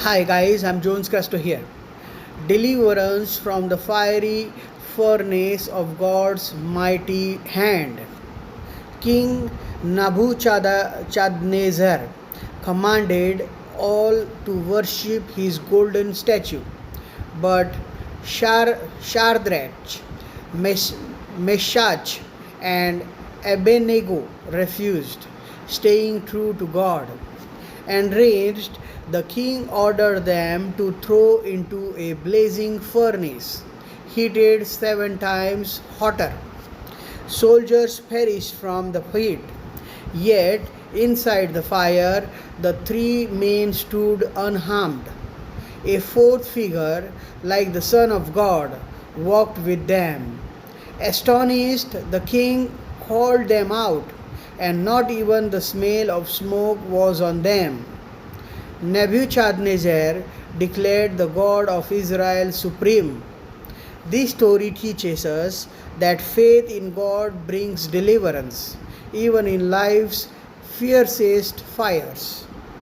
Hi guys, I'm Jones Crasto here. Deliverance from the fiery furnace of God's mighty hand. King Nebuchadnezzar commanded all to worship his golden statue, but Shadrach, Meshach, and Abednego refused, staying true to God. Enraged, the king ordered them to throw into a blazing furnace, heated 7 times hotter. Soldiers perished from the heat. Yet, inside the fire, the three men stood unharmed. A fourth figure, like the Son of God, walked with them. Astonished, the king called them out, and not even the smell of smoke was on them. Nebuchadnezzar declared the God of Israel supreme. This story teaches us that faith in God brings deliverance, even in life's fiercest fires.